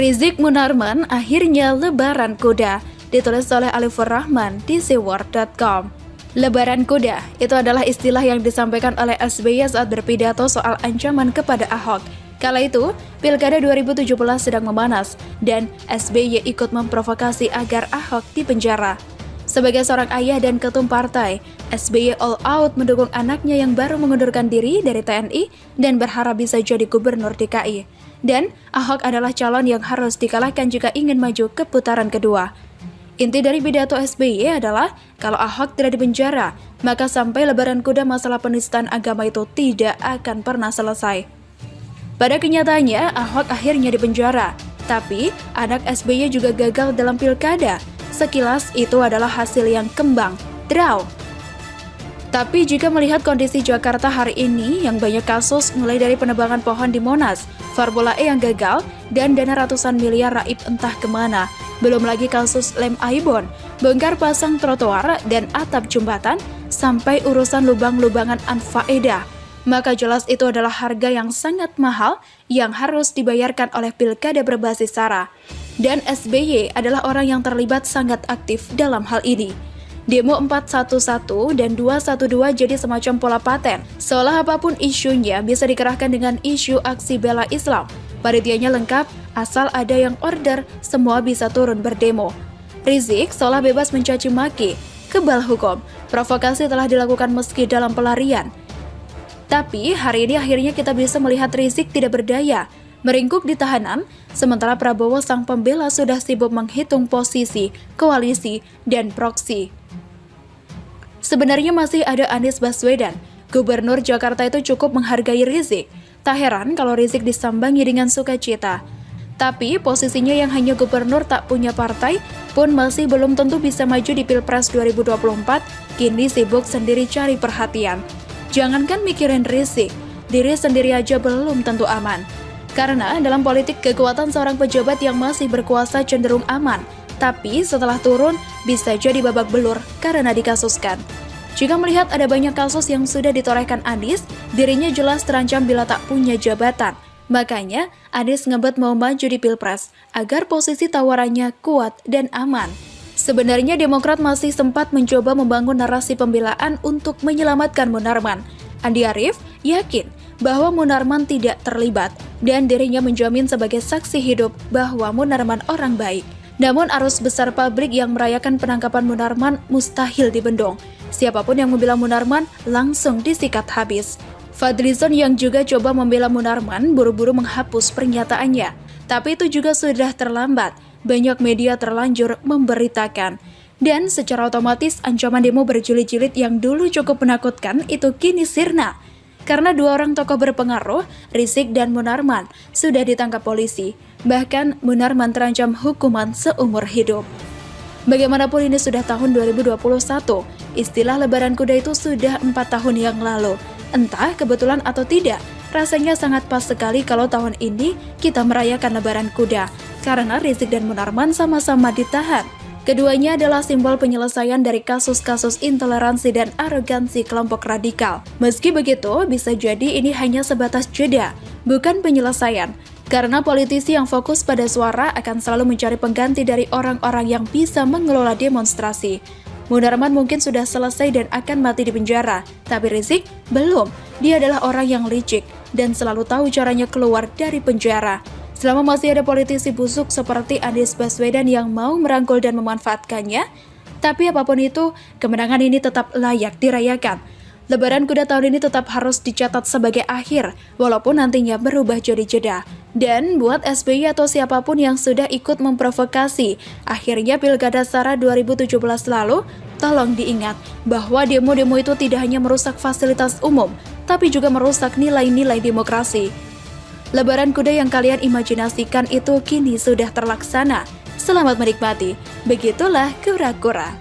Rizieq Munarman akhirnya lebaran kuda, ditulis oleh Alifur Rahman di seaword.com. Lebaran kuda itu adalah istilah yang disampaikan oleh SBY saat berpidato soal ancaman kepada Ahok. Kala itu, Pilkada 2017 sedang memanas dan SBY ikut memprovokasi agar Ahok dipenjara. Sebagai seorang ayah dan ketum partai, SBY all out mendukung anaknya yang baru mengundurkan diri dari TNI dan berharap bisa jadi gubernur DKI. Dan Ahok adalah calon yang harus dikalahkan jika ingin maju ke putaran kedua. Inti dari pidato SBY adalah kalau Ahok tidak dipenjara, maka sampai lebaran kuda masalah penistaan agama itu tidak akan pernah selesai. Pada kenyataannya, Ahok akhirnya dipenjara, tapi anak SBY juga gagal dalam pilkada. Sekilas itu adalah hasil yang kembang, draw. Tapi jika melihat kondisi Jakarta hari ini yang banyak kasus mulai dari penebangan pohon di Monas, Formula E yang gagal, dan dana ratusan miliar raib entah kemana, belum lagi kasus lem Aibon, bongkar pasang trotoar dan atap jembatan, sampai urusan lubang-lubangan anfaedah, maka jelas itu adalah harga yang sangat mahal yang harus dibayarkan oleh pilkada berbasis SARA. Dan SBY adalah orang yang terlibat sangat aktif dalam hal ini. Demo 411 dan 212 jadi semacam pola paten. Seolah apapun isunya bisa dikerahkan dengan isu aksi bela Islam. Panitianya lengkap, asal ada yang order, semua bisa turun berdemo. Rizieq seolah bebas mencaci maki, kebal hukum. Provokasi telah dilakukan meski dalam pelarian. Tapi hari ini akhirnya kita bisa melihat Rizieq tidak berdaya, meringkuk di tahanan, sementara Prabowo sang pembela sudah sibuk menghitung posisi, koalisi, dan proksi. Sebenarnya masih ada Anies Baswedan. Gubernur Jakarta itu cukup menghargai Rizieq. Tak heran kalau Rizieq disambangi dengan sukacita. Tapi posisinya yang hanya gubernur tak punya partai pun masih belum tentu bisa maju di Pilpres 2024, kini sibuk sendiri cari perhatian. Jangankan mikirin Rizieq, diri sendiri aja belum tentu aman. Karena dalam politik kekuatan seorang pejabat yang masih berkuasa cenderung aman, tapi setelah turun bisa jadi babak belur karena dikasuskan. Jika melihat ada banyak kasus yang sudah ditorehkan Anies, dirinya jelas terancam bila tak punya jabatan. Makanya Anies ngebet mau maju di Pilpres agar posisi tawarannya kuat dan aman. Sebenarnya Demokrat masih sempat mencoba membangun narasi pembelaan untuk menyelamatkan Munarman. Andi Arief yakin bahwa Munarman tidak terlibat dan dirinya menjamin sebagai saksi hidup bahwa Munarman orang baik. Namun arus besar publik yang merayakan penangkapan Munarman mustahil dibendung. Siapapun yang membela Munarman langsung disikat habis. Fadlizon yang juga coba membela Munarman buru-buru menghapus pernyataannya. Tapi itu juga sudah terlambat. Banyak media terlanjur memberitakan. Dan secara otomatis ancaman demo berjilid-jilid yang dulu cukup menakutkan itu kini sirna. Karena dua orang tokoh berpengaruh, Rizieq dan Munarman, sudah ditangkap polisi. Bahkan Munarman terancam hukuman seumur hidup. Bagaimanapun ini sudah tahun 2021, istilah lebaran kuda itu sudah 4 tahun yang lalu. Entah kebetulan atau tidak, rasanya sangat pas sekali kalau tahun ini kita merayakan lebaran kuda. Karena Rizieq dan Munarman sama-sama ditahan. Keduanya adalah simbol penyelesaian dari kasus-kasus intoleransi dan arogansi kelompok radikal. Meski begitu, bisa jadi ini hanya sebatas jeda, bukan penyelesaian. Karena politisi yang fokus pada suara akan selalu mencari pengganti dari orang-orang yang bisa mengelola demonstrasi. Munarman mungkin sudah selesai dan akan mati di penjara, tapi Rizieq belum. Dia adalah orang yang licik dan selalu tahu caranya keluar dari penjara. Selama masih ada politisi busuk seperti Anies Baswedan yang mau merangkul dan memanfaatkannya, tapi apapun itu, kemenangan ini tetap layak dirayakan. Lebaran kuda tahun ini tetap harus dicatat sebagai akhir, walaupun nantinya berubah jadi jeda. Dan buat SBY atau siapapun yang sudah ikut memprovokasi, akhirnya Pilkada SARA 2017 lalu, tolong diingat bahwa demo-demo itu tidak hanya merusak fasilitas umum, tapi juga merusak nilai-nilai demokrasi. Lebaran kuda yang kalian imajinasikan itu kini sudah terlaksana. Selamat menikmati. Begitulah kura-kura.